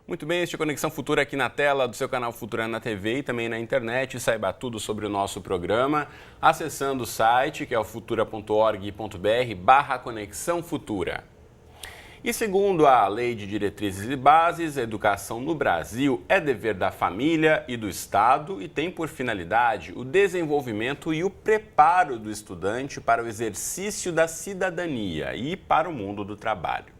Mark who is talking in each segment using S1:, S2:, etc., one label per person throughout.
S1: Muito bem, este é Conexão Futura aqui na tela do seu canal Futura na TV e também na internet. Saiba tudo sobre o nosso programa acessando o site, que é o futura.org.br/Conexão Futura. E segundo a Lei de Diretrizes e Bases, a educação no Brasil é dever da família e do Estado e tem por finalidade o desenvolvimento e o preparo do estudante para o exercício da cidadania e para o mundo do trabalho.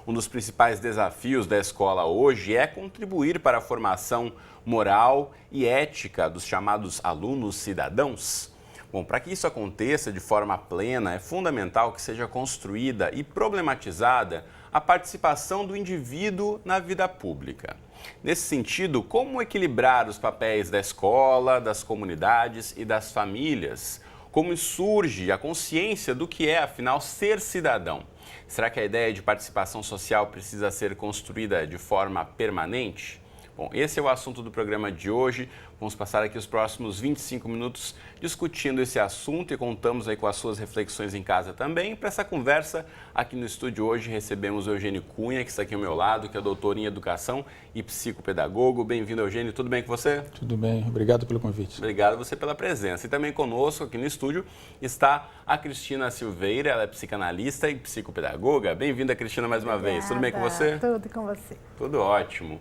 S1: Um dos principais desafios da escola hoje é contribuir para a formação moral e ética dos chamados alunos cidadãos. Bom, para que isso aconteça de forma plena, é fundamental que seja construída e problematizada a participação do indivíduo na vida pública. Nesse sentido, como equilibrar os papéis da escola, das comunidades e das famílias? Como surge a consciência do que é, afinal, ser cidadão? Será que a ideia de participação social precisa ser construída de forma permanente? Bom, esse é o assunto do programa de hoje. Vamos passar aqui os próximos 25 minutos discutindo esse assunto e contamos aí com as suas reflexões em casa também. Para essa conversa, aqui no estúdio hoje recebemos o Eugênio Cunha, que está aqui ao meu lado, que é doutor em Educação e psicopedagogo. Bem-vindo, Eugênio. Tudo bem com você?
S2: Tudo bem. Obrigado pelo convite.
S1: Obrigado você pela presença. E também conosco aqui no estúdio está a Cristina Silveira. Ela é psicanalista e psicopedagoga. Bem-vinda, Cristina, mais uma vez. Tudo bem com você?
S3: Tudo com você.
S1: Tudo ótimo.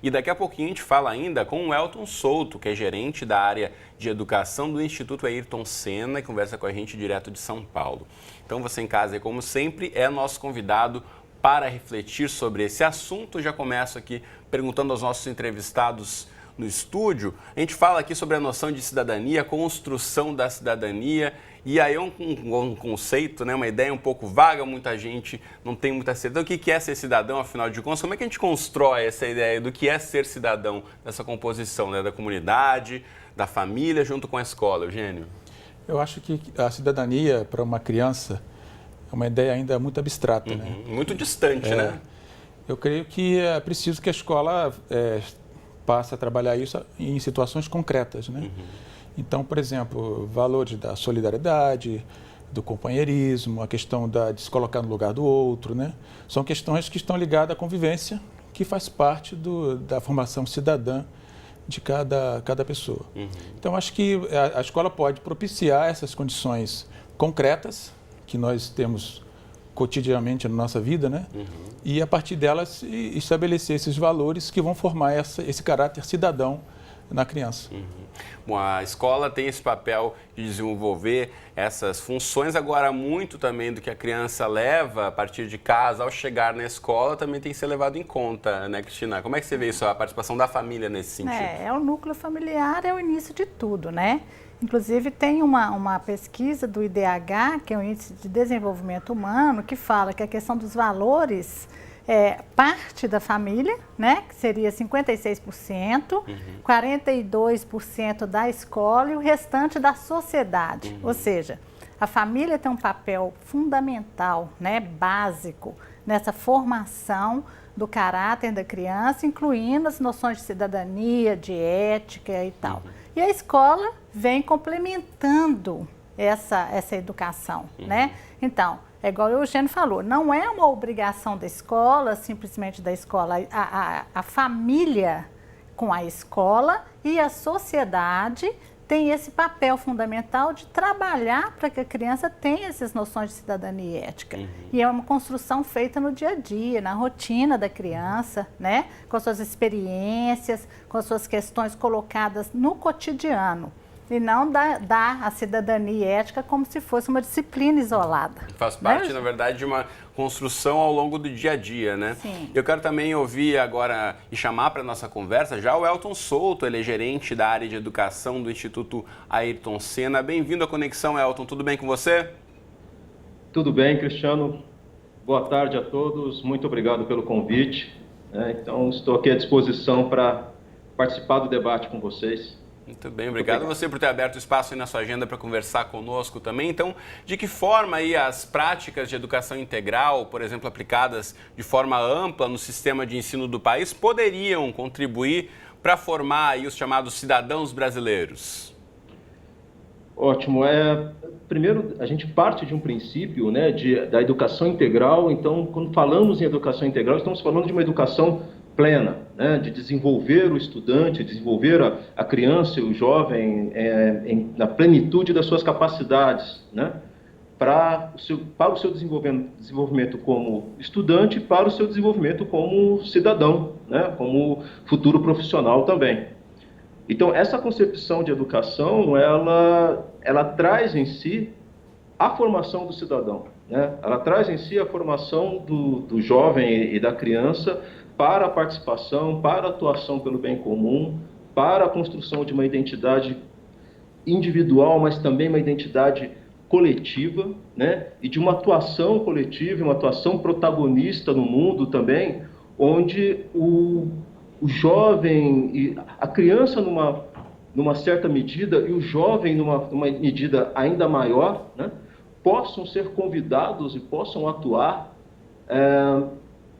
S1: E daqui a pouquinho a gente fala ainda com o Elton Souto, que é gerente da área de educação do Instituto Ayrton Senna e conversa com a gente direto de São Paulo. Então você em casa, como sempre, é nosso convidado para refletir sobre esse assunto. Já começo aqui perguntando aos nossos entrevistados no estúdio. A gente fala aqui sobre a noção de cidadania, construção da cidadania. E aí é um conceito, né, uma ideia um pouco vaga, muita gente não tem muita certeza. O que é ser cidadão, afinal de contas? Como é que a gente constrói essa ideia do que é ser cidadão, dessa composição, né, da comunidade, da família, junto com a escola, Eugênio?
S2: Eu acho que a cidadania, para uma criança, é uma ideia ainda muito abstrata, né?
S1: Muito distante, né?
S2: Eu creio que é preciso que a escola passe a trabalhar isso em situações concretas, né? Então, por exemplo, valores da solidariedade, do companheirismo, a questão de se colocar no lugar do outro, né? São questões que estão ligadas à convivência, que faz parte da formação cidadã de cada pessoa. Então, acho que a escola pode propiciar essas condições concretas que nós temos cotidianamente na nossa vida, né? E, a partir delas, estabelecer esses valores que vão formar esse caráter cidadão na criança.
S1: Bom, a escola tem esse papel de desenvolver essas funções, agora muito também do que a criança leva a partir de casa ao chegar na escola também tem que ser levado em conta, né, Cristina? Como é que você vê isso, a participação da família nesse sentido?
S3: O núcleo familiar é o início de tudo, né? Inclusive tem uma pesquisa do IDH, que é o Índice de Desenvolvimento Humano, que fala que a questão dos valores parte da família, né, que seria 56%, 42% da escola e o restante da sociedade. Ou seja, a família tem um papel fundamental, né, básico, nessa formação do caráter da criança, incluindo as noções de cidadania, de ética e tal. E a escola vem complementando essa educação, né? Então, é igual o Eugênio falou, não é uma obrigação da escola, simplesmente da escola, a família com a escola e a sociedade tem esse papel fundamental de trabalhar para que a criança tenha essas noções de cidadania e ética. E é uma construção feita no dia a dia, na rotina da criança, né? Com suas experiências, com as suas questões colocadas no cotidiano. E não dar a cidadania e ética como se fosse uma disciplina isolada.
S1: Faz parte, na verdade, de uma construção ao longo do dia a dia, né?
S3: Sim.
S1: Eu quero também ouvir agora e chamar para a nossa conversa já o Elton Souto, ele é gerente da área de educação do Instituto Ayrton Senna. Bem-vindo à Conexão, Elton. Tudo bem com você?
S4: Tudo bem, Cristiano. Boa tarde a todos. Muito obrigado pelo convite. Então, estou aqui à disposição para participar do debate com vocês.
S1: Muito bem, obrigado a você por ter aberto espaço aí na sua agenda para conversar conosco também. Então, de que forma aí as práticas de educação integral, por exemplo, aplicadas de forma ampla no sistema de ensino do país, poderiam contribuir para formar aí os chamados cidadãos brasileiros?
S4: Ótimo. Primeiro, a gente parte de um princípio, né, da educação integral. Então, quando falamos em educação integral, estamos falando de uma educação plena, né, de desenvolver o estudante, desenvolver a criança e o jovem na plenitude das suas capacidades, né, para o seu desenvolvimento como estudante, para o seu desenvolvimento como cidadão, né, como futuro profissional também. Então, essa concepção de educação, ela traz em si a formação do cidadão, né? Ela traz em si a formação do jovem e da criança para a participação, para a atuação pelo bem comum, para a construção de uma identidade individual, mas também uma identidade coletiva, né? E de uma atuação coletiva, uma atuação protagonista no mundo também, onde o jovem e a criança numa certa medida e o jovem numa medida ainda maior, né, possam ser convidados e possam atuar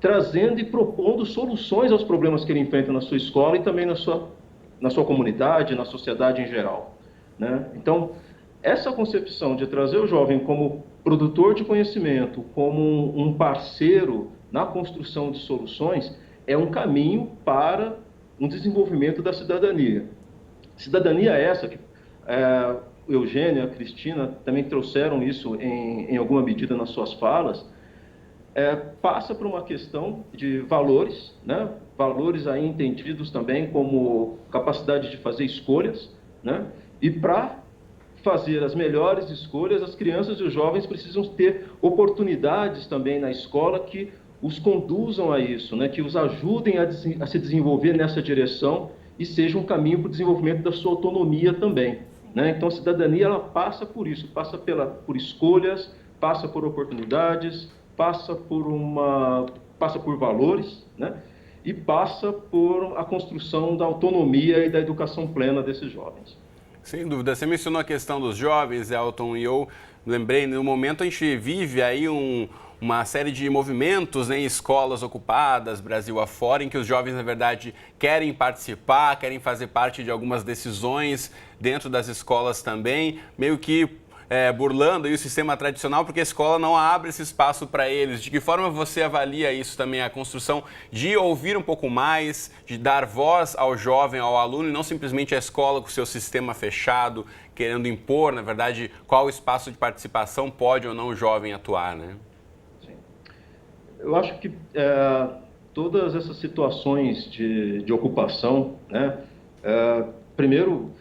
S4: trazendo e propondo soluções aos problemas que ele enfrenta na sua escola e também na sua comunidade, na sociedade em geral, né? Então, essa concepção de trazer o jovem como produtor de conhecimento, como um parceiro na construção de soluções, é um caminho para um desenvolvimento da cidadania. Cidadania essa que o Eugênio e a Cristina também trouxeram isso em alguma medida nas suas falas, passa por uma questão de valores, né? Valores aí entendidos também como capacidade de fazer escolhas, né? E para fazer as melhores escolhas, as crianças e os jovens precisam ter oportunidades também na escola que os conduzam a isso, né? Que os ajudem a se desenvolver nessa direção e seja um caminho para o desenvolvimento da sua autonomia também, né? Então, a cidadania ela passa por isso, passa por escolhas, passa por oportunidades, passa por valores, né? E passa por a construção da autonomia e da educação plena desses jovens.
S1: Sem dúvida. Você mencionou a questão dos jovens, Elton, e eu lembrei, no momento a gente vive aí uma série de movimentos, né, em escolas ocupadas, Brasil afora, em que os jovens, na verdade, querem participar, querem fazer parte de algumas decisões dentro das escolas também, meio que burlando aí o sistema tradicional, porque a escola não abre esse espaço para eles. De que forma você avalia isso também, a construção de ouvir um pouco mais, de dar voz ao jovem, ao aluno, e não simplesmente a escola com o seu sistema fechado, querendo impor, na verdade, qual espaço de participação pode ou não o jovem atuar, né?
S4: Eu acho que todas essas situações de ocupação, né, primeiro,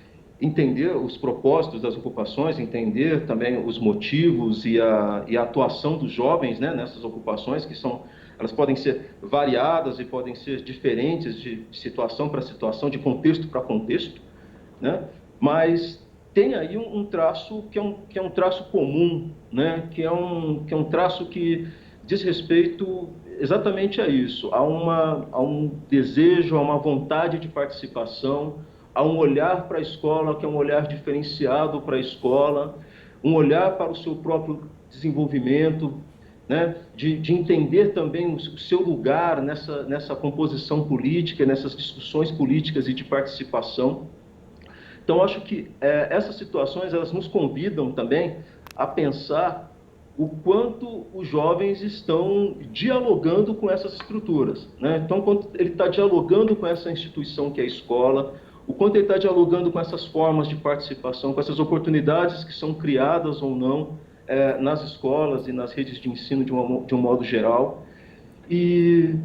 S4: entender os propósitos das ocupações, entender também os motivos e a atuação dos jovens, né, nessas ocupações, elas podem ser variadas e podem ser diferentes de situação para situação, de contexto para contexto, né, mas tem aí um traço que é um traço comum, né, que é um traço que diz respeito exatamente a isso, a um desejo, a uma vontade de participação, a um olhar para a escola, que é um olhar diferenciado para a escola, um olhar para o seu próprio desenvolvimento, né? de entender também o seu lugar nessa composição política, nessas discussões políticas e de participação. Então, acho que essas situações elas nos convidam também a pensar o quanto os jovens estão dialogando com essas estruturas, né? Então, quando ele está dialogando com essa instituição que é a escola, o quanto ele está dialogando com essas formas de participação, com essas oportunidades que são criadas ou não nas escolas e nas redes de ensino de um modo geral. E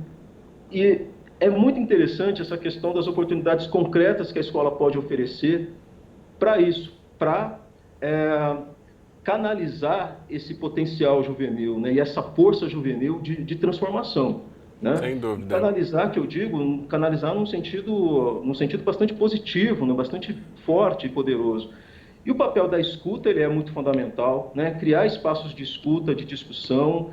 S4: é muito interessante essa questão das oportunidades concretas que a escola pode oferecer para isso, para canalizar esse potencial juvenil, né, e essa força juvenil de transformação, né?
S1: Sem dúvida.
S4: Canalizar, que eu digo, canalizar num sentido bastante positivo, né, bastante forte e poderoso. E o papel da escuta ele é muito fundamental, né? Criar espaços de escuta, de discussão,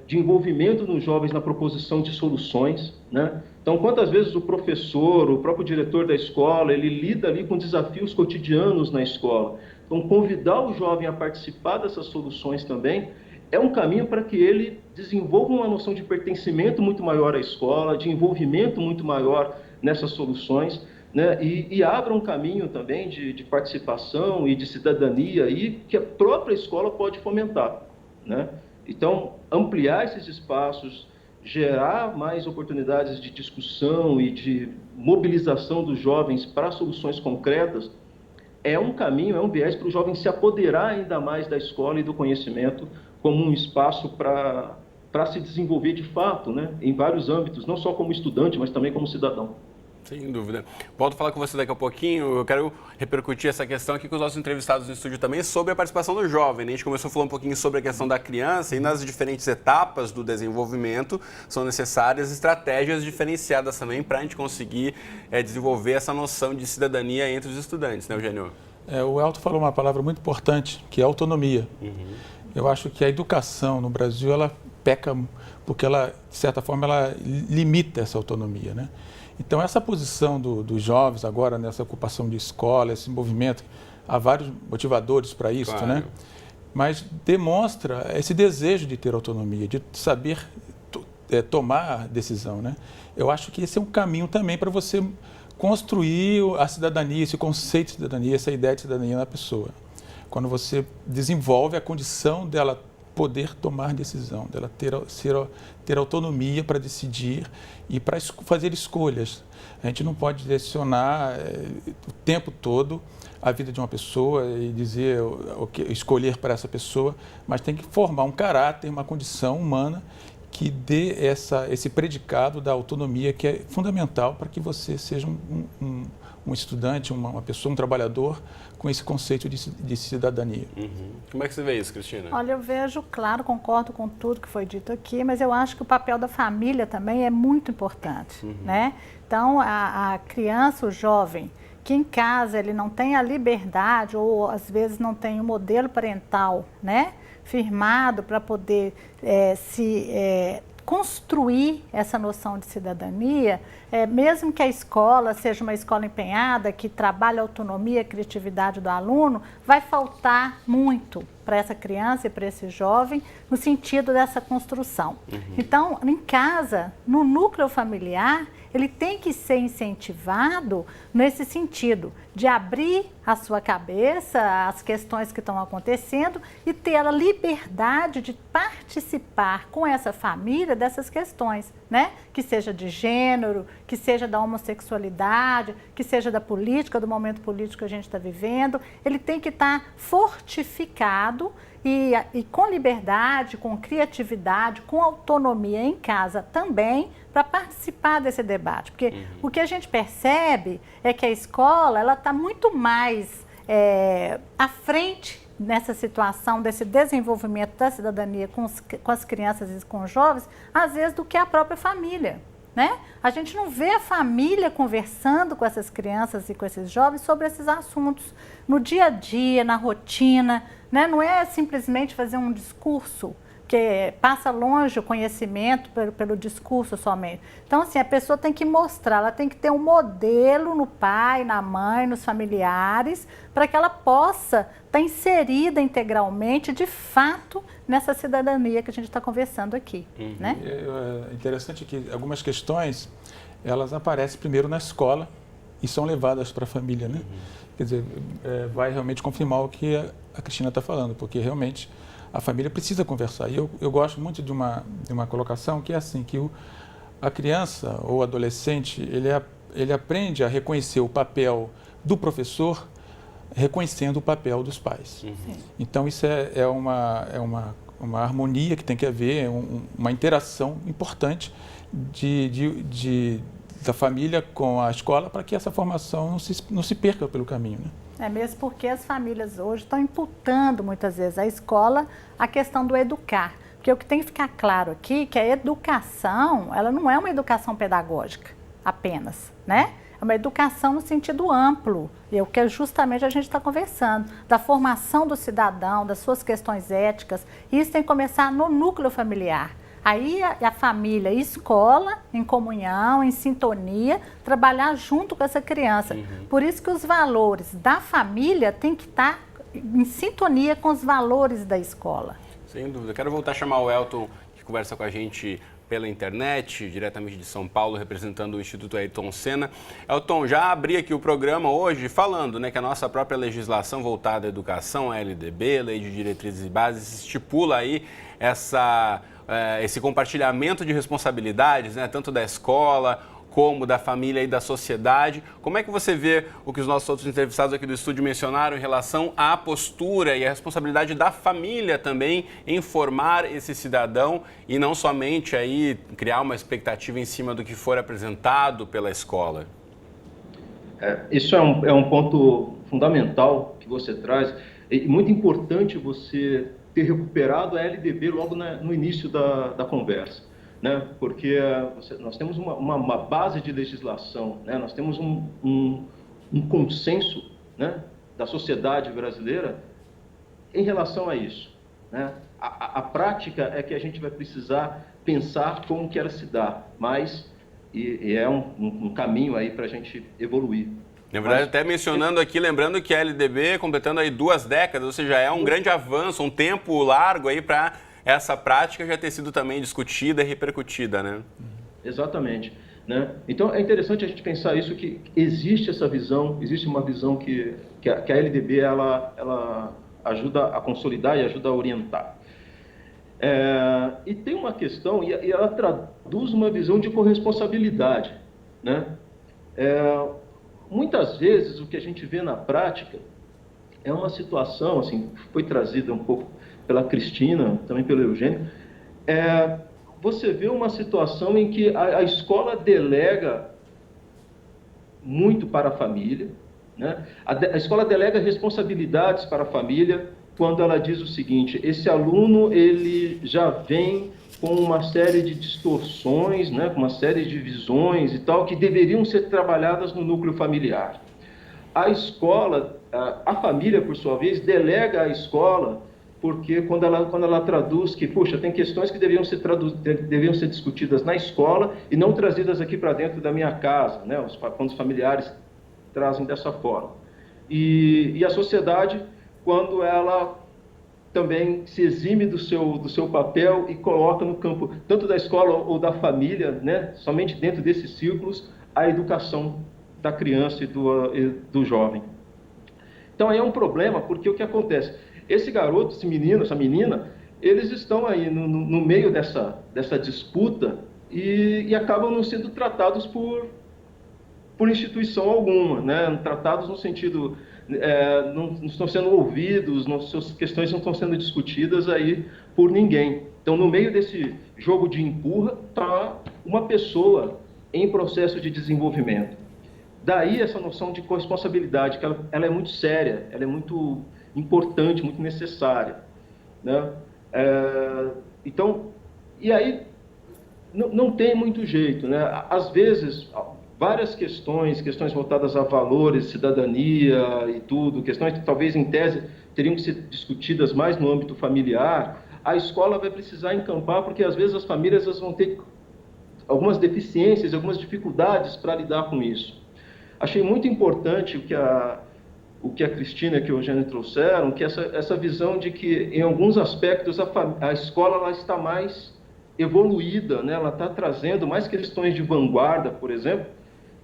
S4: de envolvimento nos jovens na proposição de soluções, né? Então, quantas vezes o professor, o próprio diretor da escola, ele lida ali com desafios cotidianos na escola. Então, convidar o jovem a participar dessas soluções também é um caminho para que ele desenvolva uma noção de pertencimento muito maior à escola, de envolvimento muito maior nessas soluções, né, e abra um caminho também de participação e de cidadania aí, que a própria escola pode fomentar, né? Então, ampliar esses espaços, gerar mais oportunidades de discussão e de mobilização dos jovens para soluções concretas, é um caminho, é um viés para o jovem se apoderar ainda mais da escola e do conhecimento como um espaço para se desenvolver de fato, né, em vários âmbitos, não só como estudante, mas também como cidadão.
S1: Sem dúvida. Volto a falar com você daqui a pouquinho. Eu quero repercutir essa questão aqui com os nossos entrevistados no estúdio também sobre a participação do jovem. A gente começou a falar um pouquinho sobre a questão da criança e nas diferentes etapas do desenvolvimento são necessárias estratégias diferenciadas também para a gente conseguir desenvolver essa noção de cidadania entre os estudantes, né, Eugênio?
S2: O Elton falou uma palavra muito importante, que é autonomia. Eu acho que a educação no Brasil, ela peca porque ela, de certa forma, ela limita essa autonomia, né? Então, essa posição dos jovens agora, nessa ocupação de escola, esse movimento, há vários motivadores para isso, claro, né? Mas demonstra esse desejo de ter autonomia, de saber tomar decisão, né? Eu acho que esse é um caminho também para você construir a cidadania, esse conceito de cidadania, essa ideia de cidadania na pessoa. Quando você desenvolve a condição dela poder tomar decisão, dela ter autonomia para decidir e para fazer escolhas. A gente não pode direcionar o tempo todo a vida de uma pessoa e dizer escolher para essa pessoa, mas tem que formar um caráter, uma condição humana que dê esse predicado da autonomia, que é fundamental para que você seja um estudante, uma pessoa, um trabalhador com esse conceito de cidadania.
S1: Como é que você vê isso, Cristina?
S3: Olha, eu vejo, claro, concordo com tudo que foi dito aqui, mas eu acho que o papel da família também é muito importante, né? Então, a criança, o jovem, que em casa ele não tem a liberdade ou às vezes não tem um modelo parental, né, firmado para poder construir essa noção de cidadania, mesmo que a escola seja uma escola empenhada, que trabalhe a autonomia e a criatividade do aluno, vai faltar muito para essa criança e para esse jovem no sentido dessa construção. Então, em casa, no núcleo familiar, ele tem que ser incentivado nesse sentido, de abrir a sua cabeça às questões que estão acontecendo e ter a liberdade de participar com essa família dessas questões, né? Que seja de gênero, que seja da homossexualidade, que seja da política, do momento político que a gente está vivendo. Ele tem que estar fortificado e com liberdade, com criatividade, com autonomia em casa também, para participar desse debate. Porque o que a gente percebe é que a escola ela está muito mais à frente nessa situação, desse desenvolvimento da cidadania com as crianças e com os jovens, às vezes, do que a própria família, né? A gente não vê a família conversando com essas crianças e com esses jovens sobre esses assuntos no dia a dia, na rotina, né? Não é simplesmente fazer um discurso que passa longe o conhecimento pelo discurso somente. Então, assim, a pessoa tem que mostrar, ela tem que ter um modelo no pai, na mãe, nos familiares, para que ela possa estar inserida integralmente, de fato, nessa cidadania que a gente está conversando aqui, né?
S2: É interessante que algumas questões, elas aparecem primeiro na escola e são levadas para a família, né? Quer dizer, vai realmente confirmar o que a Cristina está falando, porque realmente a família precisa conversar. E eu gosto muito de uma colocação que é assim, que a criança ou adolescente, ele aprende a reconhecer o papel do professor, reconhecendo o papel dos pais. Então, isso é uma harmonia que tem que haver, uma interação importante da família com a escola para que essa formação não se perca pelo caminho, né?
S3: É mesmo porque as famílias hoje estão imputando muitas vezes à escola a questão do educar. Porque o que tem que ficar claro aqui é que a educação, ela não é uma educação pedagógica apenas, né? É uma educação no sentido amplo, e é o que justamente a gente está conversando, da formação do cidadão, das suas questões éticas. Isso tem que começar no núcleo familiar. Aí a família e a escola, em comunhão, em sintonia, trabalhar junto com essa criança. Por isso que os valores da família têm que estar em sintonia com os valores da escola.
S1: Sem dúvida. Quero voltar a chamar o Elton, que conversa com a gente pela internet, diretamente de São Paulo, representando o Instituto Ayrton Senna. Elton, já abri aqui o programa hoje falando, né, que a nossa própria legislação voltada à educação, a LDB, Lei de Diretrizes e Bases, estipula aí esse compartilhamento de responsabilidades, né, tanto da escola como da família e da sociedade. Como é que você vê o que os nossos outros entrevistados aqui do estúdio mencionaram em relação à postura e à responsabilidade da família também em formar esse cidadão e não somente aí criar uma expectativa em cima do que for apresentado pela escola?
S4: Isso é um ponto fundamental que você traz. É muito importante você ter recuperado a LDB logo no início da conversa. Né? Porque nós temos uma base de legislação, né? Nós temos um consenso, né, da sociedade brasileira em relação a isso. Né? A prática é que a gente vai precisar pensar como que ela se dá, mas é um caminho aí para a gente evoluir.
S1: Na verdade, até mencionando aqui, lembrando que a LDB, completando aí 2 décadas, ou seja, é um grande avanço, um tempo largo aí para essa prática já ter sido também discutida e repercutida, né?
S4: Exatamente. Né? Então, é interessante a gente pensar isso, que existe essa visão, existe uma visão que a LDB ela ajuda a consolidar e ajuda a orientar. E tem uma questão, e ela traduz uma visão de corresponsabilidade. Né? Muitas vezes, o que a gente vê na prática é uma situação, assim, foi trazida um pouco pela Cristina, também pelo Eugênio, você vê uma situação em que a escola delega muito para a família, né? A escola delega responsabilidades para a família quando ela diz o seguinte: esse aluno ele já vem com uma série de distorções, né? Com uma série de visões e tal, que deveriam ser trabalhadas no núcleo familiar. A escola, a família, por sua vez, delega à escola, porque quando ela traduz que, puxa, tem questões que deveriam ser discutidas na escola e não trazidas aqui para dentro da minha casa, né? Quando os familiares trazem dessa forma. E a sociedade, quando ela também se exime do seu papel e coloca no campo, tanto da escola ou da família, né? Somente dentro desses círculos, a educação da criança e do jovem. Então, aí é um problema, porque o que acontece? Esse garoto, esse menino, essa menina, eles estão aí no meio dessa disputa e acabam não sendo tratados por instituição alguma, né? Tratados no sentido, não estão sendo ouvidos, suas questões não estão sendo discutidas aí por ninguém. Então, no meio desse jogo de empurra, está uma pessoa em processo de desenvolvimento. Daí essa noção de corresponsabilidade, que ela é muito séria, ela é muito importante, muito necessária, né? Então, e aí não tem muito jeito, né? Às vezes, várias questões voltadas a valores, cidadania e tudo, questões que talvez em tese teriam que ser discutidas mais no âmbito familiar, a escola vai precisar encampar, porque às vezes as famílias vão ter algumas deficiências, algumas dificuldades para lidar com isso. Achei muito importante o que a Cristina e o Eugênio trouxeram, que essa visão de que, em alguns aspectos, a escola ela está mais evoluída, né? Ela está trazendo mais questões de vanguarda, por exemplo,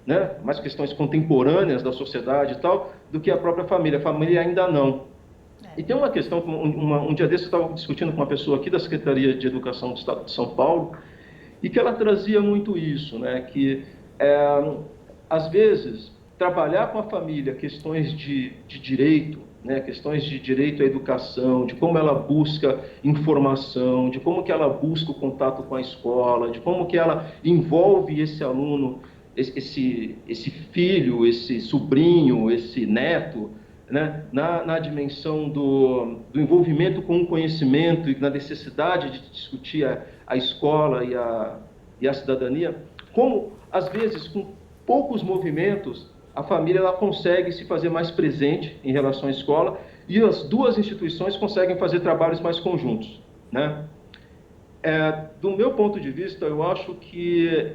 S4: né? Mais questões contemporâneas da sociedade e tal, do que a própria família. A família ainda não. E tem uma questão, um dia desses eu estava discutindo com uma pessoa aqui da Secretaria de Educação do Estado de São Paulo, e que ela trazia muito isso, né? Que, às vezes, trabalhar com a família questões de direito, né? Questões de direito à educação, de como ela busca informação, de como que ela busca o contato com a escola, de como que ela envolve esse aluno, esse filho, esse sobrinho, esse neto, né? Na dimensão do envolvimento com o conhecimento e na necessidade de discutir a escola e a cidadania, como, às vezes, com poucos movimentos, a família ela consegue se fazer mais presente em relação à escola e as duas instituições conseguem fazer trabalhos mais conjuntos, né? Do meu ponto de vista, eu acho que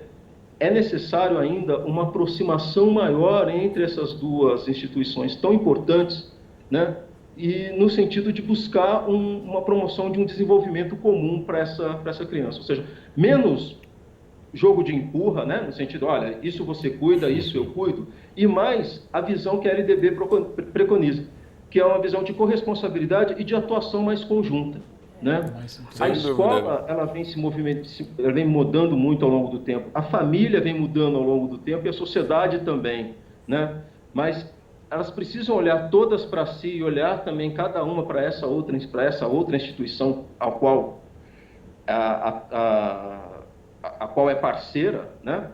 S4: é necessário ainda uma aproximação maior entre essas duas instituições tão importantes, né? e no sentido de buscar uma promoção de um desenvolvimento comum para essa criança. Ou seja, menos jogo de empurra, né? No sentido, olha, isso você cuida, isso eu cuido, e mais a visão que a LDB preconiza, que é uma visão de corresponsabilidade e de atuação mais conjunta. Né? A escola ela vem mudando muito ao longo do tempo, a família vem mudando ao longo do tempo e a sociedade também, né? Mas elas precisam olhar todas para si e olhar também cada uma para essa outra instituição a qual é parceira, né?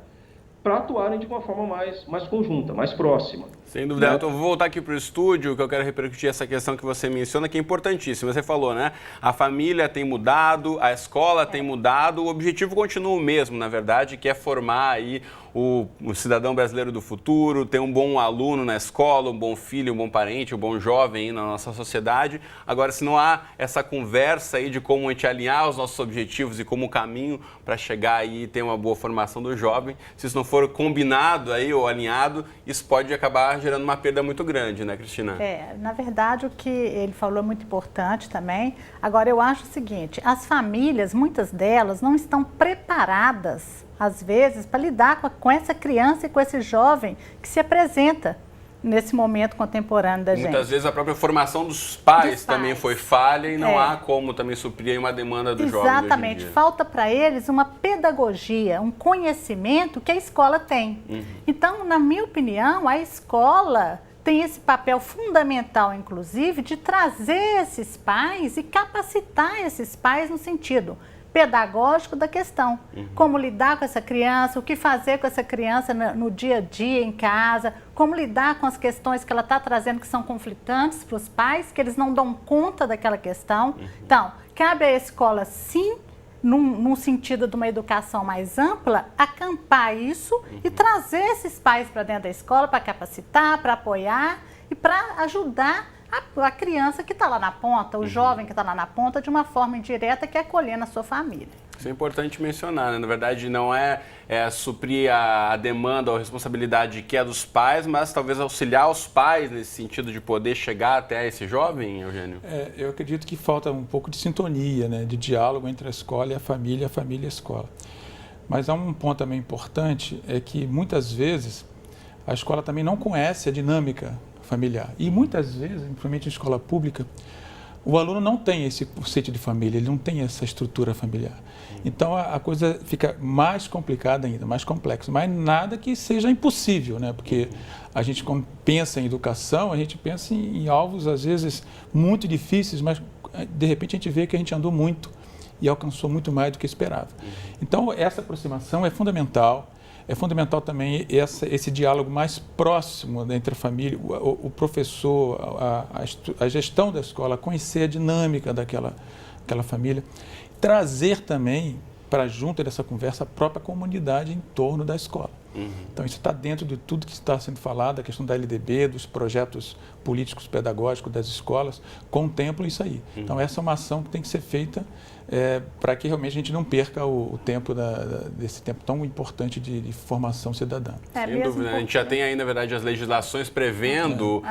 S4: Para atuarem de uma forma mais conjunta, mais próxima.
S1: Sem dúvida. Né? Então, vou voltar aqui para o estúdio, que eu quero repercutir essa questão que você menciona, que é importantíssima. Você falou, né? A família tem mudado, a escola tem mudado, o objetivo continua o mesmo, na verdade, que é formar aí o cidadão brasileiro do futuro, ter um bom aluno na escola, um bom filho, um bom parente, um bom jovem aí na nossa sociedade. Agora, se não há essa conversa aí de como a gente alinhar os nossos objetivos e como o caminho para chegar aí e ter uma boa formação do jovem, se isso não for combinado aí ou alinhado, isso pode acabar gerando uma perda muito grande, né, Cristina?
S3: Na verdade, o que ele falou é muito importante também. Agora, eu acho o seguinte, as famílias, muitas delas, não estão preparadas, às vezes, para lidar com essa criança e com esse jovem que se apresenta nesse momento contemporâneo da gente.
S1: Muitas vezes a própria formação dos pais também foi falha e não há como também suprir uma demanda do jovem.
S3: Exatamente. Falta para eles uma pedagogia, um conhecimento que a escola tem. Então, na minha opinião, a escola tem esse papel fundamental, inclusive, de trazer esses pais e capacitar esses pais no sentido pedagógico da questão. Como lidar com essa criança, o que fazer com essa criança no dia a dia, em casa, como lidar com as questões que ela está trazendo que são conflitantes para os pais, que eles não dão conta daquela questão. Então, cabe à escola, sim, num sentido de uma educação mais ampla, acampar isso e trazer esses pais para dentro da escola para capacitar, para apoiar e para ajudar a criança que está lá na ponta, o jovem que está lá na ponta, de uma forma indireta, que é acolhendo a sua família.
S1: Isso é importante mencionar, né? Na verdade, não é suprir a demanda ou a responsabilidade que é dos pais, mas talvez auxiliar os pais nesse sentido de poder chegar até esse jovem, Eugênio?
S2: Eu acredito que falta um pouco de sintonia, né? De diálogo entre a escola e a família e a escola. Mas há um ponto também importante, é que muitas vezes a escola também não conhece a dinâmica familiar. E muitas vezes, principalmente em escola pública, o aluno não tem esse conceito de família, ele não tem essa estrutura familiar. Então a coisa fica mais complicada ainda, mais complexa. Mas nada que seja impossível, né? Porque a gente, quando pensa em educação, a gente pensa em alvos, às vezes, muito difíceis, mas de repente a gente vê que a gente andou muito e alcançou muito mais do que esperava. Então essa aproximação é fundamental. É fundamental também esse diálogo mais próximo entre a família, o professor, a gestão da escola, conhecer a dinâmica daquela família. Trazer também para junto dessa conversa a própria comunidade em torno da escola. Então isso está dentro de tudo que está sendo falado, a questão da LDB, dos projetos políticos pedagógicos das escolas, contemplam isso aí. Então essa é uma ação que tem que ser feita para que realmente a gente não perca o tempo desse tempo tão importante de formação cidadã.
S1: Sem dúvida, a gente já tem aí, na verdade, as legislações prevendo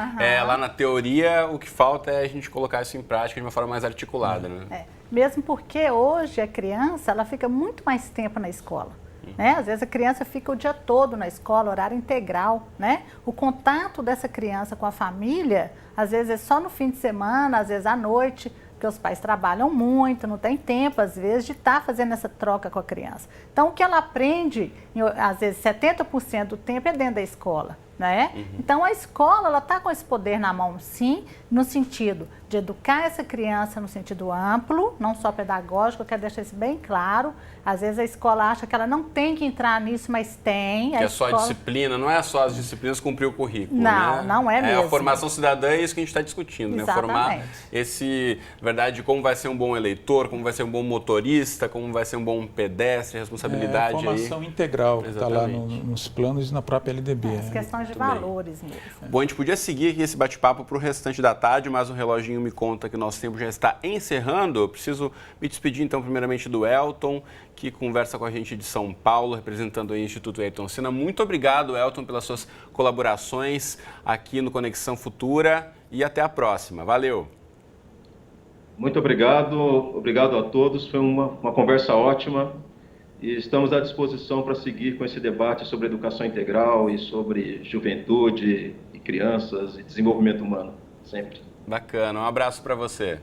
S1: lá na teoria, o que falta é a gente colocar isso em prática de uma forma mais articulada. Né?
S3: Mesmo porque hoje a criança ela fica muito mais tempo na escola. Né? Às vezes a criança fica o dia todo na escola, horário integral, né? O contato dessa criança com a família, às vezes é só no fim de semana, às vezes à noite, porque os pais trabalham muito, não tem tempo, às vezes, de estar fazendo essa troca com a criança. Então, o que ela aprende, às vezes 70% do tempo é dentro da escola. Né? Então, a escola ela está com esse poder na mão, sim, no sentido de educar essa criança no sentido amplo, não só pedagógico, eu quero deixar isso bem claro. Às vezes a escola acha que ela não tem que entrar nisso, mas tem.
S1: Que é só a disciplina, não é só as disciplinas cumprir o currículo.
S3: Não,
S1: né?
S3: não é mesmo.
S1: A formação cidadã é isso que a gente está discutindo, né? Formar na verdade, como vai ser um bom eleitor, como vai ser um bom motorista, como vai ser um bom pedestre, responsabilidade.
S2: Formação integral, que está lá nos planos e na própria LDB.
S3: As questões questões de valores mesmo.
S1: Bom, a gente podia seguir aqui esse bate-papo para o restante da tarde, mas o reloginho me conta que o nosso tempo já está encerrando. Eu preciso me despedir, então, primeiramente do Elton, que conversa com a gente de São Paulo, representando o Instituto Ayrton Senna. Muito obrigado, Elton, pelas suas colaborações aqui no Conexão Futura e até a próxima. Valeu!
S4: Muito obrigado, obrigado a todos. Foi uma conversa ótima e estamos à disposição para seguir com esse debate sobre educação integral e sobre juventude e crianças e desenvolvimento humano, sempre.
S1: Bacana, um abraço para você.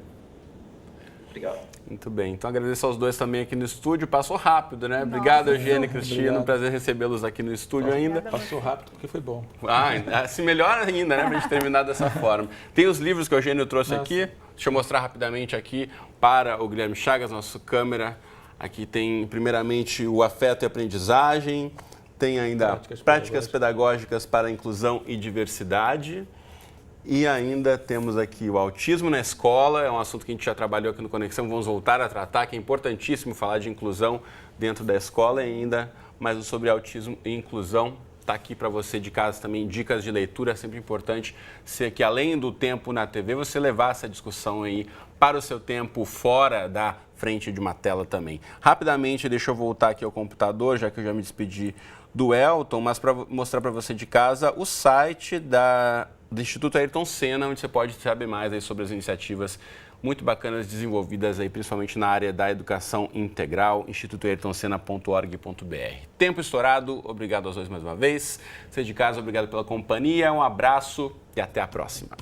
S4: Obrigado.
S1: Muito bem, então agradeço aos dois também aqui no estúdio. Passou rápido, né? Obrigado, Eugênia e Cristina. Um prazer recebê-los aqui no estúdio ainda.
S2: Passou rápido porque foi bom.
S1: Se melhor ainda, né? Pra gente terminar dessa forma. Tem os livros que o Eugênio trouxe aqui. Deixa eu mostrar rapidamente aqui para o Guilherme Chagas, nosso câmera. Aqui tem, primeiramente, o Afeto e Aprendizagem. Tem ainda Práticas Pedagógicas para a Inclusão e Diversidade. E ainda temos aqui o autismo na escola, é um assunto que a gente já trabalhou aqui no Conexão, vamos voltar a tratar, que é importantíssimo falar de inclusão dentro da escola e ainda mais sobre autismo e inclusão. Está aqui para você de casa também, dicas de leitura, é sempre importante ser que além do tempo na TV, você levar essa discussão aí para o seu tempo fora da frente de uma tela também. Rapidamente, deixa eu voltar aqui ao computador, já que eu já me despedi do Elton, mas para mostrar para você de casa o site do Instituto Ayrton Senna, onde você pode saber mais aí sobre as iniciativas muito bacanas desenvolvidas aí, principalmente na área da educação integral, institutoayrtonsenna.org.br. Tempo estourado, obrigado aos dois mais uma vez. Você de casa, obrigado pela companhia, um abraço e até a próxima.